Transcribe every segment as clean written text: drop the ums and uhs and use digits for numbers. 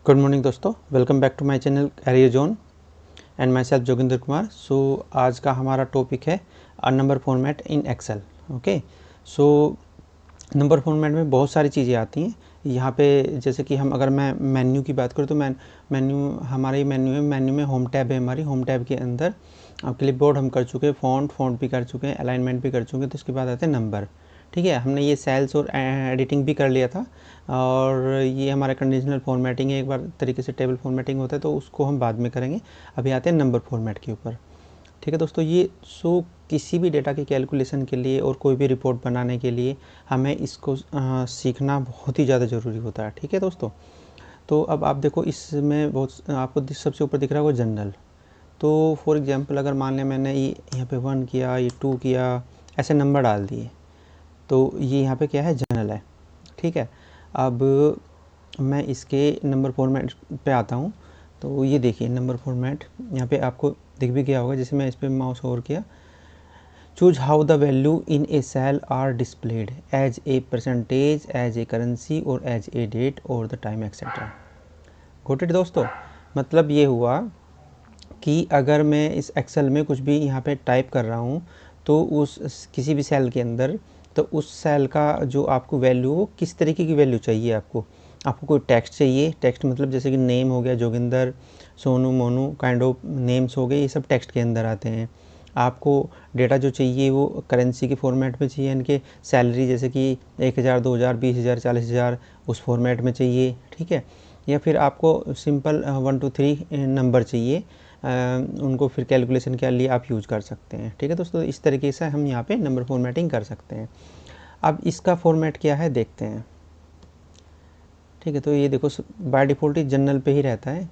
Good morning दोस्तों, welcome back to my channel career zone and myself Joginder Kumar. So आज का हमारा topic है number format in Excel. Okay, so number format में बहुत सारी चीज़ें आती हैं यहाँ पे। जैसे कि हम अगर मैं मेन्यू की बात करूँ तो मेन्यू हमारी मेन्यू में होम टैब है। हमारी होम टैब के अंदर क्लिपबोर्ड हम कर चुके हैं, फ़ॉन्ट भी कर चुके हैं, अलाइनमेंट भी कर चुके हैं। तो उसके बाद आते हैं नंबर। ठीक है, हमने ये सेल्स और एडिटिंग भी कर लिया था और ये हमारा कंडीशनल फॉर्मेटिंग है। एक बार तरीके से टेबल फॉर्मेटिंग होता है तो उसको हम बाद में करेंगे। अभी आते हैं नंबर फॉर्मेट के ऊपर। ठीक है दोस्तों, ये किसी भी डेटा की कैलकुलेशन के लिए और कोई भी रिपोर्ट बनाने के लिए हमें इसको सीखना बहुत ही ज़्यादा ज़रूरी होता है। ठीक है दोस्तों, तो अब आप देखो इसमें बहुत आपको सबसे ऊपर दिख रहा होगा जनरल। तो फॉर एग्जांपल अगर मान लिया मैंने ये यहाँ पे 1 किया, ये 2 किया, ऐसे नंबर डाल दिए, तो ये यहाँ पे क्या है, जनरल है। ठीक है, अब मैं इसके नंबर फॉर्मेट पे आता हूँ। तो ये देखिए नंबर फॉर्मेट यहाँ पे आपको दिख भी गया होगा। जैसे मैं इस पर माउस ओवर किया, choose how the value in a cell are displayed as a percentage, as a currency और एज ए डेट और the time etcetera. Got it दोस्तों, मतलब ये हुआ कि अगर मैं इस एक्सेल में कुछ भी यहाँ पे टाइप कर रहा हूँ तो उस किसी भी सेल के अंदर, तो उस सेल का जो आपको वैल्यू हो, किस तरीके की वैल्यू चाहिए आपको कोई टेक्स्ट चाहिए। टेक्स्ट मतलब जैसे कि नेम हो गया, Joginder, Sonu, Monu, kind of names हो गए, ये सब टेक्स्ट के अंदर आते हैं। आपको डेटा जो चाहिए वो करेंसी के फॉर्मेट में चाहिए, इनके सैलरी जैसे कि 1000, 2000, 20000, 40000 उस फॉर्मेट में चाहिए। ठीक है, या फिर आपको सिंपल 1 2 3 नंबर चाहिए, उनको फिर कैलकुलेशन के लिए आप यूज़ कर सकते हैं। ठीक है दोस्तों, इस तरीके से हम यहाँ पे नंबर फॉर्मेटिंग कर सकते हैं। अब इसका फॉर्मेट क्या है देखते हैं। ठीक है, तो ये देखो बाय डिफ़ॉल्ट ही जनरल पे ही रहता है।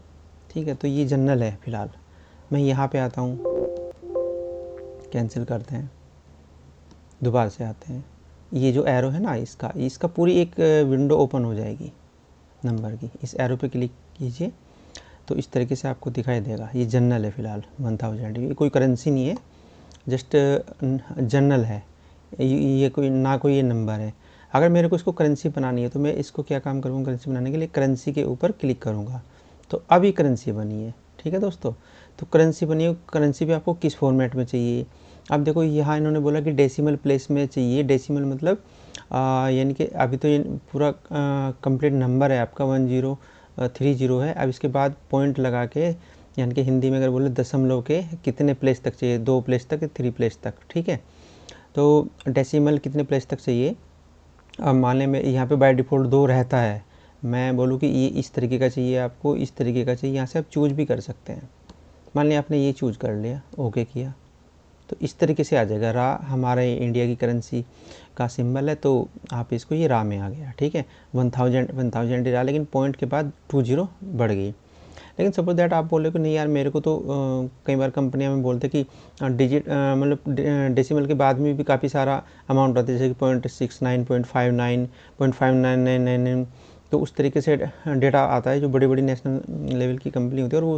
ठीक है, तो ये जनरल है फ़िलहाल। मैं यहाँ पे आता हूँ, कैंसिल करते हैं, दोबारा से आते हैं। ये जो एरो है ना, इसका पूरी एक विंडो ओपन हो जाएगी नंबर की। इस एरो पे क्लिक कीजिए तो इस तरीके से आपको दिखाई देगा। ये जनरल है फ़िलहाल 1000, ये कोई करेंसी नहीं है, जस्ट जनरल है। ये कोई ना, कोई ये नंबर है। अगर मेरे को इसको करेंसी बनानी है तो मैं इसको क्या काम करूँगा, करेंसी बनाने के लिए करेंसी के ऊपर क्लिक करूँगा तो अब ये करेंसी बनी है। ठीक है दोस्तों, तो करेंसी बनी है। करेंसी भी आपको किस फॉर्मेट में चाहिए। अब देखो यहाँ इन्होंने बोला कि डेसिमल प्लेस में चाहिए। डेसिमल मतलब यानी कि अभी तो ये पूरा कंप्लीट नंबर है आपका 1030 है। अब इसके बाद पॉइंट लगा के, यानी कि हिंदी में अगर बोले दशमलव के कितने प्लेस तक चाहिए, 2 प्लेस तक, 3 प्लेस तक। ठीक है, तो डेसिमल कितने प्लेस तक चाहिए। अब मान लें मैं यहाँ पे बाय डिफ़ॉल्ट 2 रहता है, मैं बोलूँ कि ये इस तरीके का चाहिए, आपको इस तरीके का चाहिए, यहाँ से आप चूज भी कर सकते हैं। मान लिया आपने ये चूज कर लिया, ओके किया, तो इस तरीके से आ जाएगा। रा हमारे इंडिया की करेंसी का सिंबल है, तो आप इसको, ये रा में आ गया। ठीक है, 1000 ही रहा, लेकिन पॉइंट के बाद 20 बढ़ गई। लेकिन सपोज दैट आप बोले कि नहीं यार, मेरे को तो कई बार कंपनियां में बोलते कि डिजिट मतलब डेसिमल के बाद में भी काफ़ी सारा अमाउंट होता है, जैसे कि 0.69, 0.59, 0.5999। तो उस तरीके से डेटा आता है जो बड़ी बड़ी नेशनल लेवल की कंपनी होती है, और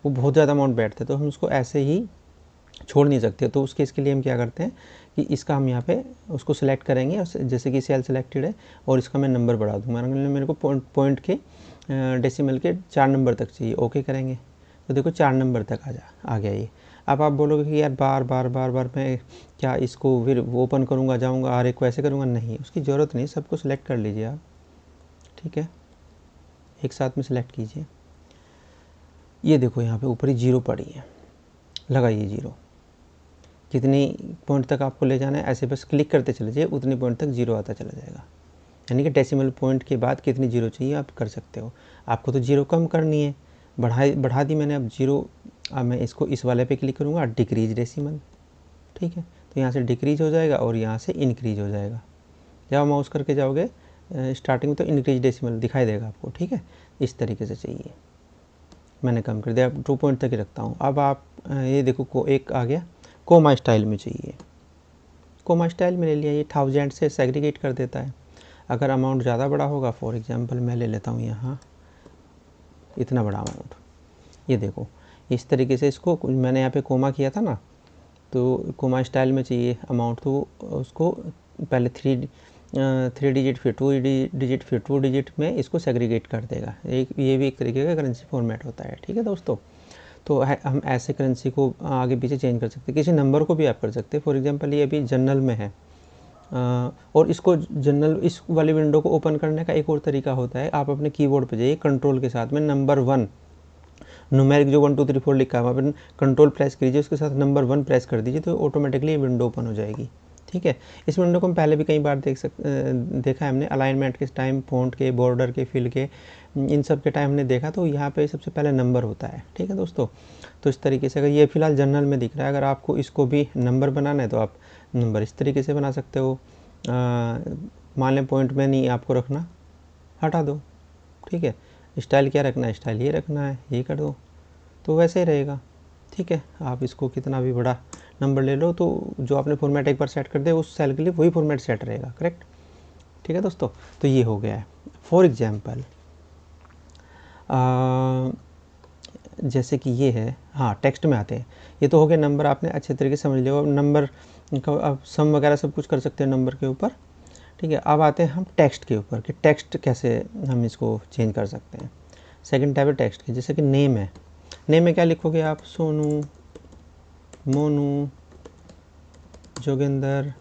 वो बहुत ज़्यादा अमाउंट बैठते हैं, तो हम उसको ऐसे ही छोड़ नहीं सकते। तो उसके इसके लिए हम क्या करते हैं कि इसका हम यहाँ पे उसको सिलेक्ट करेंगे, और जैसे कि सेल सेलेक्टेड है और इसका मैं नंबर बढ़ा दूँगा। मेरे को पॉइंट के डेसिमल के 4 नंबर तक चाहिए, ओके करेंगे तो देखो 4 नंबर तक आ गया ये। अब आप बोलोगे कि यार बार बार मैं क्या इसको फिर ओपन करूँगा, जाऊँगा हर एक को ऐसे करूँगा, नहीं, उसकी ज़रूरत नहीं। सबको सिलेक्ट कर लीजिए आप। ठीक है, एक साथ में सिलेक्ट कीजिए। ये देखो यहाँ पे ऊपर ही 0 पड़ी है, लगाइए 0। कितनी पॉइंट तक आपको ले जाना है, ऐसे बस क्लिक करते चले जाइए, उतनी पॉइंट तक 0 आता चला जाएगा। यानी कि डेसिमल पॉइंट के बाद कितनी 0 चाहिए आप कर सकते हो। आपको तो 0 कम करनी है, बढ़ा दी मैंने अब 0। अब मैं इसको इस वाले पे क्लिक करूँगा, डिक्रीज डेसिमल। ठीक है, तो यहाँ से डिक्रीज हो जाएगा और यहाँ से इंक्रीज हो जाएगा। जब माउस करके जाओगे स्टार्टिंग में तो इंक्रीज डेसिमल दिखाई देगा आपको। ठीक है, इस तरीके से चाहिए। मैंने कम कर दिया, अब 2 पॉइंट तक ही रखता हूँ। अब आप ये देखो एक आ गया, कोमा स्टाइल में चाहिए, कोमा स्टाइल में ले लिया। ये 1000 से सेग्रीगेट कर देता है। अगर अमाउंट ज़्यादा बड़ा होगा, फॉर एग्जांपल मैं ले लेता हूँ यहाँ इतना बड़ा अमाउंट, ये देखो इस तरीके से। इसको मैंने यहाँ पे कोमा किया था ना, तो कोमा स्टाइल में चाहिए अमाउंट, तो उसको पहले 3 डिजिट फिर 2 डिजिट फिर 2 डिजिट में इसको सेग्रीगेट कर देगा। ये भी एक तरीके का करेंसी फॉर्मेट होता है। ठीक है दोस्तों, तो हम ऐसे करेंसी को आगे पीछे चेंज कर सकते हैं। किसी नंबर को भी आप कर सकते हैं। फॉर एग्जांपल ये अभी जनरल में है, और इसको जनरल इस वाली विंडो को ओपन करने का एक और तरीका होता है। आप अपने कीबोर्ड पे जाइए, कंट्रोल के साथ में नंबर 1 न्यूमेरिक जो 1 2 3 4 लिखा है वहाँ पर कंट्रोल प्रेस कीजिए, उसके साथ नंबर 1 प्रेस कर दीजिए, तो ऑटोमेटिकली ये विंडो ओपन हो जाएगी। ठीक है, इस विंडो को हम पहले भी कई बार देखा है हमने, अलाइनमेंट के टाइम, फ़ॉन्ट के, बॉर्डर के, फिल के, इन सब के टाइम हमने देखा। तो यहाँ पे सबसे पहले नंबर होता है। ठीक है दोस्तों, तो इस तरीके से अगर ये फिलहाल जनरल में दिख रहा है, अगर आपको इसको भी नंबर बनाना है तो आप नंबर इस तरीके से बना सकते हो। मान लें पॉइंट में नहीं आपको रखना, हटा दो। ठीक है, स्टाइल क्या रखना है, स्टाइल ये रखना है, ये कर दो, तो वैसे ही रहेगा। ठीक है, आप इसको कितना भी बड़ा नंबर ले लो, तो जो आपने फॉर्मेट एक बार सेट कर दिया उस सेल के लिए वही फॉर्मेट सेट रहेगा। करेक्ट। ठीक है दोस्तों, तो ये हो गया है। फॉर एग्जांपल जैसे कि ये है, हाँ टेक्स्ट में आते हैं। ये तो हो गया नंबर, आपने अच्छे तरीके से समझ लिया। अब नंबर का अब सम वगैरह सब कुछ कर सकते हैं नंबर के ऊपर। ठीक है, अब आते हैं हम टेक्स्ट के ऊपर कि टेक्स्ट कैसे हम इसको चेंज कर सकते हैं। सेकंड टाइप है टेक्स्ट की, जैसे कि नेम है। नेम में क्या लिखोगे आप, सोनू, मोनू, जोगिंदर,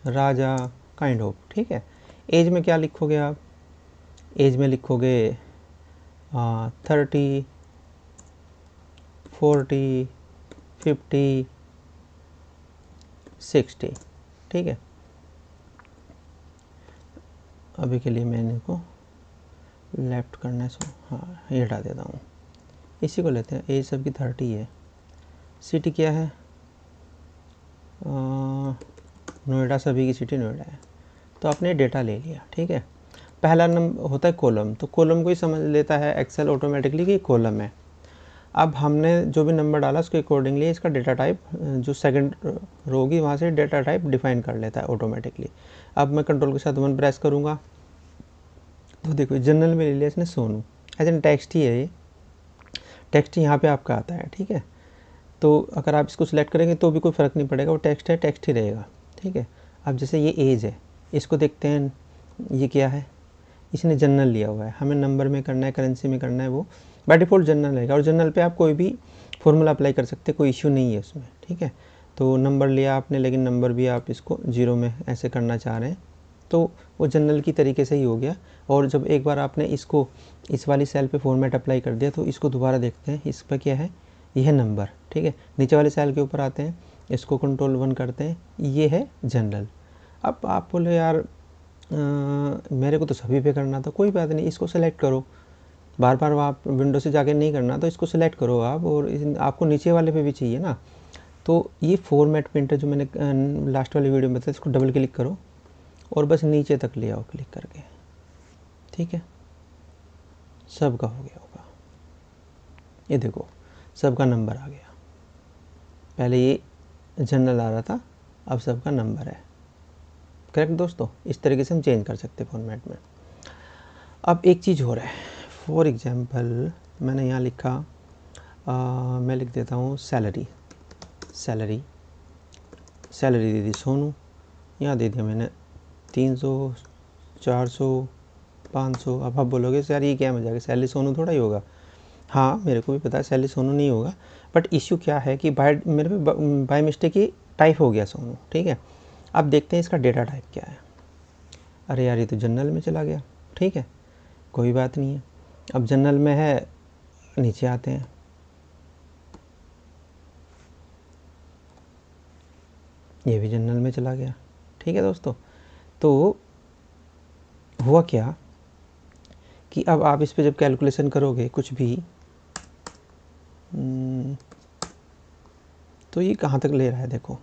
राजा, काइंड ऑफ। ठीक है, एज में क्या लिखोगे आप, एज में लिखोगे 30, 40, 50, 60। ठीक है, अभी के लिए मैं इनको लेफ्ट करना है, सो हाँ ये हटा देता हूँ। इसी को लेते हैं, एज सबकी 30 है। सिटी क्या है, नोएडा, सभी की सिटी नोएडा है। तो आपने डेटा ले लिया। ठीक है, पहला नंबर होता है कॉलम, तो कॉलम को ही समझ लेता है एक्सेल ऑटोमेटिकली कि कॉलम है। अब हमने जो भी नंबर डाला उसके अकॉर्डिंगली इसका डेटा टाइप, जो सेकंड रो होगी वहाँ से डेटा टाइप डिफाइन कर लेता है ऑटोमेटिकली। अब मैं कंट्रोल के साथ 1 प्रेस करूँगा, तो देखो जनरल में ले लिया इसने सोनू, एज एन टेक्स्ट ही है ये, टेक्स्ट यहाँ पे आपका आता है। ठीक है, तो अगर आप इसको सिलेक्ट करेंगे तो भी कोई फ़र्क नहीं पड़ेगा, वो टेक्स्ट है, टेक्स्ट ही रहेगा। ठीक है, अब जैसे ये एज है, इसको देखते हैं, ये क्या है, इसने जनरल लिया हुआ है। हमें नंबर में करना है, करेंसी में करना है, वो बाय डिफ़ॉल्ट जनरल रहेगा। और जनरल पे आप कोई भी फॉर्मूला अप्लाई कर सकते हैं, कोई इश्यू नहीं है उसमें। ठीक है, तो नंबर लिया आपने, लेकिन नंबर भी आप इसको 0 में ऐसे करना चाह रहे हैं, तो वो जनरल की तरीके से ही हो गया। और जब एक बार आपने इसको इस वाली सेल पे फॉर्मेट अप्लाई कर दिया, तो इसको दोबारा देखते हैं, इस पर क्या है, ये है नंबर। ठीक है, नीचे वाले सेल के ऊपर आते हैं, इसको कंट्रोल 1 करते हैं, ये है जनरल। अब आप बोले यार मेरे को तो सभी पे करना था, कोई बात नहीं, इसको सेलेक्ट करो। बार बार आप विंडो से जाके नहीं करना, तो इसको सेलेक्ट करो आप, और आपको नीचे वाले पे भी चाहिए ना, तो ये फॉर्मेट प्रिंटर जो मैंने लास्ट वाली वीडियो में बताया, इसको डबल क्लिक करो और बस नीचे तक ले आओ क्लिक करके। ठीक है, सबका हो गया होगा, ये देखो सबका नंबर आ गया। पहले ये जनरल आ रहा था, अब सबका नंबर है। करेक्ट दोस्तों, इस तरीके से हम चेंज कर सकते हैं फॉर्मेट में। अब एक चीज़ हो रहा है, फॉर एग्जांपल मैंने यहाँ लिखा, मैं लिख देता हूँ सैलरी, सैलरी, सैलरी दे दी सोनू, यहाँ दे दिया मैंने 300, 400, 500। अब आप बोलोगे सर ये क्या मजाक है, सैलरी सोनू थोड़ा ही होगा। हाँ मेरे को भी पता है सैलरी सोनू नहीं होगा, बट इश्यू क्या है कि मेरे पे बाय मिस्टेक ही टाइप हो गया सोनू। ठीक है, अब देखते हैं इसका डेटा टाइप क्या है। अरे यार ये तो जनरल में चला गया। ठीक है, कोई बात नहीं है, अब जनरल में है, नीचे आते हैं, ये भी जनरल में चला गया। ठीक है दोस्तों, तो हुआ क्या कि अब आप इस पे जब कैलकुलेशन करोगे कुछ भी, तो ये कहाँ तक ले रहा है देखो,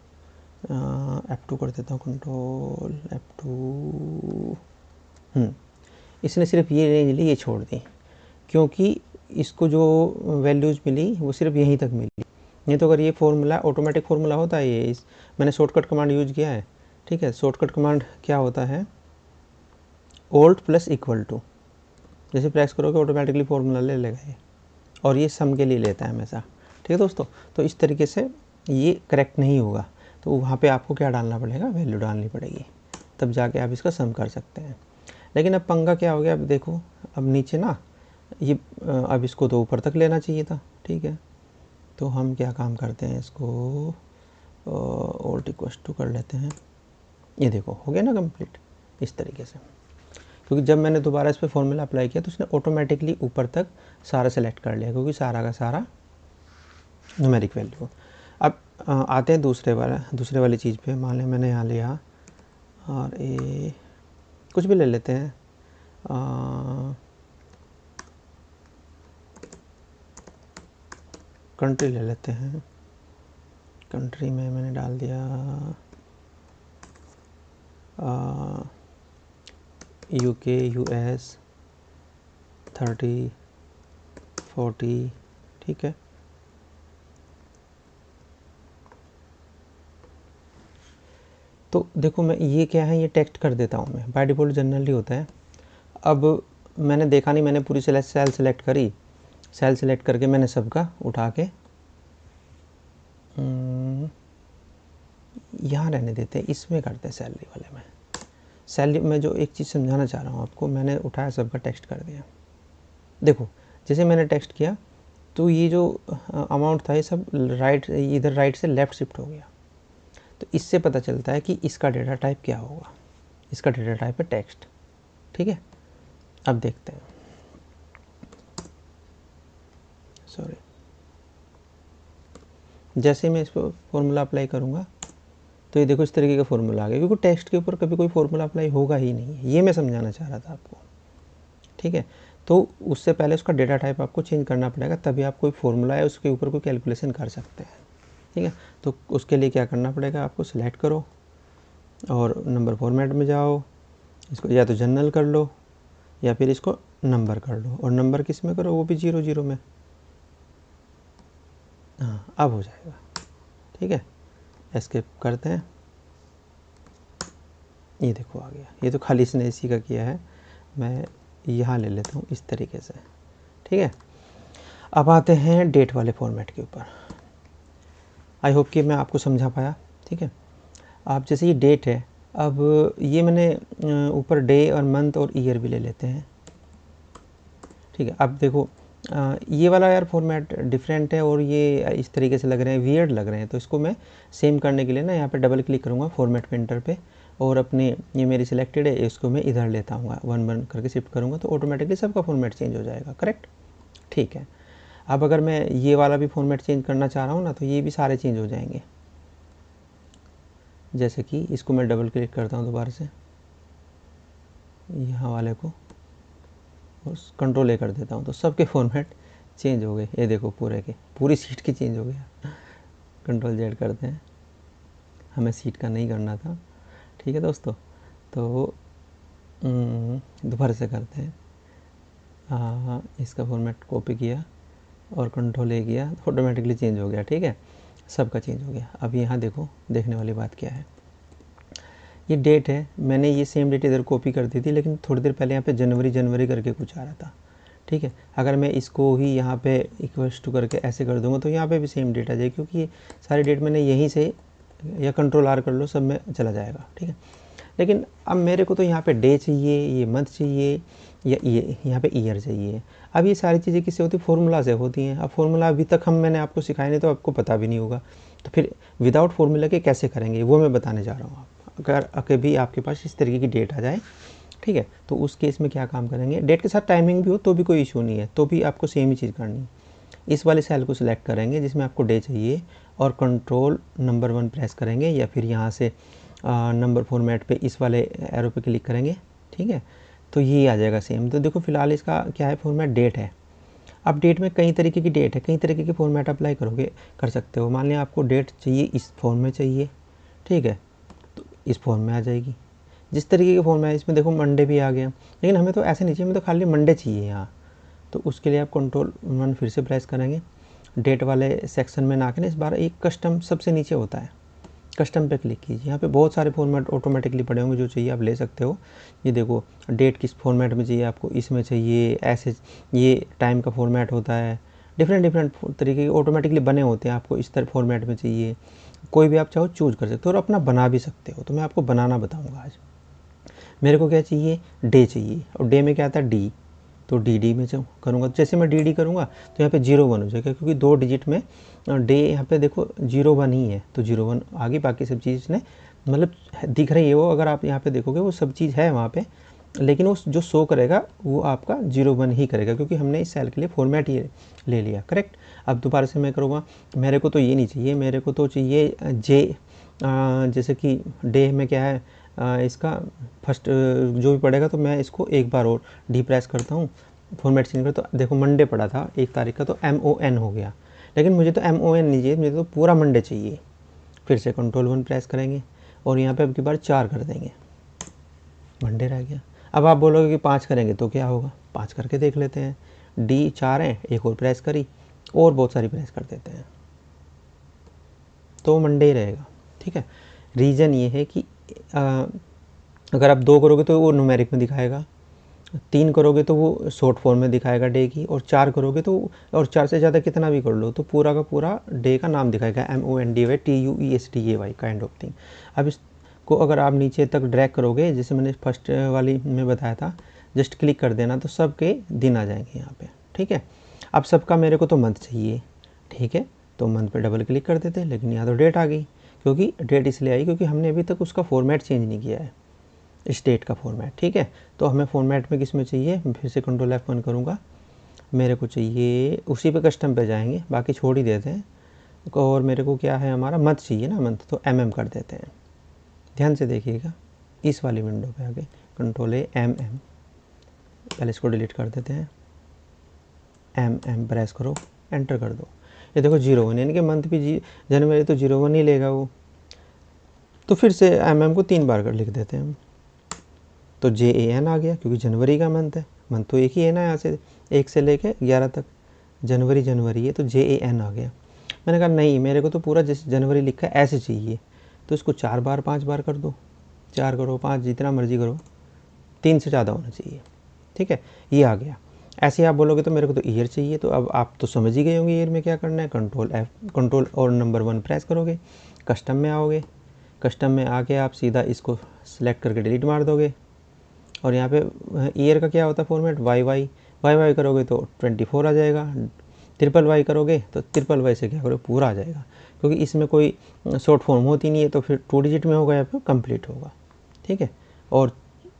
F2 कर देता हूँ, कंट्रोल F2। इसने सिर्फ ये रेंज ली, ये छोड़ दी, क्योंकि इसको जो वैल्यूज़ मिली वो सिर्फ यहीं तक मिली। नहीं तो अगर ये फॉर्मूला ऑटोमेटिक फॉर्मूला होता है, ये मैंने शॉर्टकट कमांड यूज किया है। ठीक है, शॉर्टकट कमांड क्या होता है, ऑल्ट प्लस इक्वल टू, जैसे प्रेस करोगे ऑटोमेटिकली फॉर्मूला ले लेगा ये, और ये सम के लिए लेता है हमेशा। ठीक है दोस्तों, तो इस तरीके से ये करेक्ट नहीं होगा, तो वहाँ पे आपको क्या डालना पड़ेगा, वैल्यू डालनी पड़ेगी, तब जाके आप इसका सम कर सकते हैं। लेकिन अब पंगा क्या हो गया, अब देखो अब नीचे ना ये अब इसको तो ऊपर तक लेना चाहिए था, ठीक है। तो हम क्या काम करते हैं, इसको ओल्ट इक्वल्स टू कर लेते हैं। ये देखो हो गया ना कंप्लीट इस तरीके से, क्योंकि जब मैंने दोबारा इस पर फॉर्मूला अप्लाई किया तो उसने ऑटोमेटिकली ऊपर तक सारा सेलेक्ट कर लिया, क्योंकि सारा का सारा न्यूमेरिक वैल्यू। अब आते हैं दूसरे वाली चीज़ पे। मान लें मैंने यहाँ लिया और ए कुछ भी ले लेते हैं, कंट्री ले लेते हैं। कंट्री में मैंने डाल दिया यूके, यूएस 30, 40, ठीक है। तो देखो मैं ये क्या है, ये टेक्स्ट कर देता हूँ मैं, बाय डिफ़ॉल्ट जनरली होता है। अब मैंने देखा नहीं, मैंने पूरी सेल सेलेक्ट करी, सेल सेलेक्ट करके मैंने सबका उठा के यहाँ रहने देते हैं, इसमें करते हैं सैलरी वाले में। सैलरी में जो एक चीज़ समझाना चाह रहा हूँ आपको, मैंने उठाया सबका टेक्स्ट कर दिया। देखो जैसे मैंने टेक्स्ट किया तो ये जो अमाउंट था ये सब इधर राइट से लेफ़्ट शिफ्ट हो गया। तो इससे पता चलता है कि इसका डेटा टाइप क्या होगा। इसका डेटा टाइप है टेक्स्ट, ठीक है। अब देखते हैं, सॉरी, जैसे मैं इस पर फॉर्मूला अप्लाई करूँगा तो ये देखो इस तरीके का फॉर्मूला आ गया, क्योंकि टेक्स्ट के ऊपर कभी कोई फॉर्मूला अप्लाई होगा ही नहीं, ये मैं समझाना चाह रहा था आपको, ठीक है। तो उससे पहले उसका डेटा टाइप आपको चेंज करना पड़ेगा, तभी आप कोई फॉर्मूला है उसके ऊपर कोई कैलकुलेशन कर सकते हैं, ठीक है। तो उसके लिए क्या करना पड़ेगा, आपको सिलेक्ट करो और नंबर फॉर्मेट में जाओ, इसको या तो जनरल कर लो या फिर इसको नंबर कर लो, और नंबर किस में करो, वो भी 00 में। हाँ अब हो जाएगा, ठीक है। एस्केप करते हैं, ये देखो आ गया। ये तो खाली इसने इसी का किया है, मैं यहाँ ले लेता हूँ इस तरीके से, ठीक है। अब आते हैं डेट वाले फॉर्मेट के ऊपर। आई होप कि मैं आपको समझा पाया, ठीक है। आप जैसे ये डेट है, अब ये मैंने ऊपर डे और मंथ और ईयर भी ले लेते हैं, ठीक है। अब देखो ये वाला यार फॉर्मेट डिफरेंट है और ये इस तरीके से लग रहे हैं, वियर्ड लग रहे हैं। तो इसको मैं सेम करने के लिए ना यहाँ पे डबल क्लिक करूँगा फॉर्मेट पेंटर पे, और अपने ये मेरी सिलेक्टेड है इसको मैं इधर लेता हूँ, 1 करके शिफ्ट करूँगा तो ऑटोमेटिकली सबका फॉर्मेट चेंज हो जाएगा, करेक्ट, ठीक है। अब अगर मैं ये वाला भी फॉर्मेट चेंज करना चाह रहा हूँ ना, तो ये भी सारे चेंज हो जाएंगे। जैसे कि इसको मैं डबल क्लिक करता हूँ दोबारा से, यहाँ वाले को कंट्रोल ए कर देता हूँ, तो सबके फॉर्मेट चेंज हो गए। ये देखो पूरी सीट की चेंज हो गया। कंट्रोल जेड करते हैं, हमें सीट का नहीं करना था, ठीक है दोस्तों। तो दोबारा से करते हैं, इसका फॉर्मेट कॉपी किया और कंट्रोल ए किया, ऑटोमेटिकली चेंज हो गया, ठीक है। सबका चेंज हो गया। अब यहाँ देखो, देखने वाली बात क्या है, ये डेट है, मैंने ये सेम डेट इधर कॉपी कर दी थी, लेकिन थोड़ी देर पहले यहाँ पे जनवरी करके कुछ आ रहा था, ठीक है। अगर मैं इसको ही यहाँ पे इक्वल्स टू करके ऐसे कर दूंगा तो यहाँ पे भी सेम डेट आ जाएगी, क्योंकि ये सारी डेट मैंने यहीं से, या कंट्रोल आर कर लो, सब में चला जाएगा, ठीक है। लेकिन अब मेरे को तो यहाँ पे डे चाहिए, ये मंथ चाहिए, या ये यहाँ पे ईयर चाहिए। अब ये सारी चीज़ें किससे होती है, फार्मूला से होती हैं। अब फार्मूला अभी तक मैंने आपको सिखाया नहीं, तो आपको पता भी नहीं होगा, तो फिर विदाउट फार्मूला के कैसे करेंगे वो मैं बताने जा रहा हूँ। अगर कभी आपके पास इस तरीके की डेट आ जाए, ठीक है, तो उस केस में क्या काम करेंगे, डेट के साथ टाइमिंग भी हो तो भी कोई इशू नहीं है, तो भी आपको सेम ही चीज़ करनी है। इस वाले सेल को सिलेक्ट करेंगे जिसमें आपको डे चाहिए, और कंट्रोल नंबर 1 प्रेस करेंगे, या फिर यहाँ से नंबर फॉर्मेट पे इस वाले एरो पे क्लिक करेंगे, ठीक है। तो ये आ जाएगा सेम। तो देखो फिलहाल इसका क्या है, फॉर्मेट डेट है। अब डेट में कई तरीके की डेट है, कई तरीके के फॉर्मेट अप्लाई कर सकते हो। मान लिया आपको डेट चाहिए इस फॉर्म में चाहिए, ठीक है, तो इस फॉर्म में आ जाएगी। जिस तरीके के फॉर्म है, इसमें देखो मंडे भी आ गया, लेकिन हमें तो ऐसे नहीं चाहिए, हमें तो खाली मंडे चाहिए यहाँ। तो उसके लिए आप कंट्रोल 1 फिर से प्रेस करेंगे, डेट वाले सेक्शन में ना आके इस बार एक कस्टम सबसे नीचे होता है, कस्टम पे क्लिक कीजिए। यहाँ पे बहुत सारे फॉर्मेट ऑटोमेटिकली पड़े होंगे, जो चाहिए आप ले सकते हो। ये देखो डेट किस फॉर्मेट में चाहिए आपको, इसमें चाहिए, ऐसे ये टाइम का फॉर्मेट होता है, डिफरेंट तरीके के ऑटोमेटिकली बने होते हैं। आपको इस तरह फॉर्मेट में चाहिए, कोई भी आप चाहो चूज कर सकते हो और अपना बना भी सकते हो। तो मैं आपको बनाना बताऊँगा आज, मेरे को क्या चाहिए, डे चाहिए, और डे में क्या आता है डी, तो डी में करूँगा। जैसे मैं डी करूँगा तो यहाँ पे 0 1 हो जाएगा, क्योंकि 2 डिजिट में डे यहाँ पे देखो 0 1 ही है, तो 0 1 आगे बाकी सब चीज़ ने मतलब दिख रही है वो, अगर आप यहाँ पे देखोगे वो सब चीज़ है वहाँ पे, लेकिन वो जो शो करेगा वो आपका 0 1 ही करेगा, क्योंकि हमने इस सेल के लिए फॉर्मेट ये ले लिया। करेक्ट। अब दोबारा से मैं करूँगा, मेरे को तो ये नहीं चाहिए, मेरे को तो चाहिए जे, जैसे कि डे में क्या है इसका फर्स्ट जो भी पड़ेगा, तो मैं इसको एक बार और डी प्रेस करता हूँ, फॉर्मेट चेंज कर, तो देखो मंडे पड़ा था 1 तारीख का, तो MON हो गया, लेकिन मुझे तो MON नहीं चाहिए, मुझे तो पूरा मंडे चाहिए। फिर से Ctrl 1 प्रेस करेंगे और यहाँ पे अब की बार 4 कर देंगे, मंडे रह गया। अब आप बोलोगे कि 5 करेंगे तो क्या होगा, 5 करके देख लेते हैं। डी 4 है, एक और प्रेस करी और बहुत सारी प्रेस कर देते हैं, तो मंडे ही रहेगा। ठीक है। रीज़न ये है कि अगर आप 2 करोगे तो वो न्यूमेरिक में दिखाएगा, 3 करोगे तो वो शॉर्ट फॉर्म में दिखाएगा डे की, और 4 करोगे तो, और 4 से ज़्यादा कितना भी कर लो तो पूरा का पूरा डे का नाम दिखाएगा, MONDAY काइंड ऑफ थिंग। अब इसको अगर आप नीचे तक ड्रैग करोगे, जैसे मैंने फर्स्ट वाली में बताया था, जस्ट क्लिक कर देना तो सबके दिन आ जाएंगे यहाँ पे। ठीक है। अब सबका मेरे को तो मंथ चाहिए, ठीक है, तो मंथ पे डबल क्लिक कर देते हैं, लेकिन यहाँ तो डेट आ गई, क्योंकि डेट इसलिए आई क्योंकि हमने अभी तक उसका फॉर्मेट चेंज नहीं किया है, स्टेट का फॉर्मेट। ठीक है। तो हमें फॉर्मेट में किस में चाहिए, फिर से Ctrl F1 करूँगा, मेरे को चाहिए उसी पे कस्टम पे जाएंगे, बाकी छोड़ ही देते हैं, और मेरे को क्या है, हमारा मंथ चाहिए ना, मंथ, तो MM कर देते हैं। ध्यान से देखिएगा, इस वाली विंडो पे आके Ctrl A MM, पहले इसको डिलीट कर देते हैं, MM प्रेस करो, एंटर कर दो, ये देखो 0 1, यानी कि मंथ भी जनवरी तो 0 1 ही लेगा वो। तो फिर से MM को 3 बार कर लिख देते हैं हम, तो JAN आ गया, क्योंकि जनवरी का मंथ है, मंथ तो एक ही है ना, यहाँ से 1 से लेके 11 तक जनवरी है, तो JAN आ गया। मैंने कहा नहीं, मेरे को तो पूरा जैसे जनवरी लिखा है ऐसे चाहिए, तो इसको 4 बार 5 बार कर दो, 4 करो 5 जितना मर्जी करो, 3 से ज़्यादा होना चाहिए। ठीक है, ये आ गया। ऐसे आप बोलोगे तो मेरे को तो ईयर चाहिए, तो अब आप तो समझ ही गए होंगे ईयर में क्या करना है। कंट्रोल और नंबर 1 प्रेस करोगे, कस्टम में आओगे, कस्टम में आके आप सीधा इसको सेलेक्ट करके डिलीट मार दोगे, और यहाँ पे ईयर का क्या होता है फॉर्मेट, वाई करोगे तो 24 आ जाएगा, YYY करोगे तो YYY से क्या करोगे, पूरा आ जाएगा, क्योंकि इसमें कोई शॉर्ट फॉर्म होती नहीं है, तो फिर 2 डिजिट में होगा या फिर कंप्लीट होगा। ठीक है। और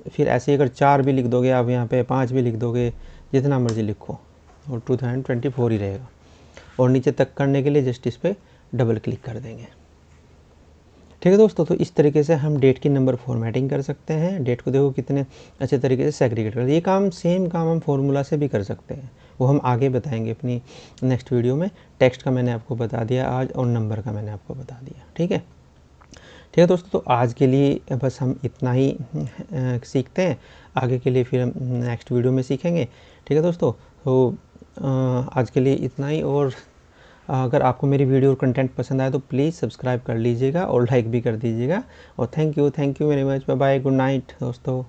फिर ऐसे अगर 4 भी लिख दोगे आप, यहाँ पे 5 भी लिख दोगे, जितना मर्जी लिखो, और 2024 ही रहेगा। और नीचे तक करने के लिए जस्ट इस पर डबल क्लिक कर देंगे। ठीक है दोस्तों, तो इस तरीके से हम डेट की नंबर फॉर्मेटिंग कर सकते हैं। डेट को देखो कितने अच्छे तरीके से सेग्रीगेट कर, ये काम सेम काम हम फार्मूला से भी कर सकते हैं, वो हम आगे बताएंगे अपनी नेक्स्ट वीडियो में। टेक्स्ट का मैंने आपको बता दिया आज, और नंबर का मैंने आपको बता दिया। ठीक है दोस्तों, तो आज के लिए बस हम इतना ही सीखते हैं, आगे के लिए फिर हम नेक्स्ट वीडियो में सीखेंगे। ठीक है दोस्तों, तो आज के लिए इतना ही, और अगर आपको मेरी वीडियो और कंटेंट पसंद आए तो प्लीज़ सब्सक्राइब कर लीजिएगा और लाइक भी कर दीजिएगा। और thank you very much, bye bye, good night दोस्तों।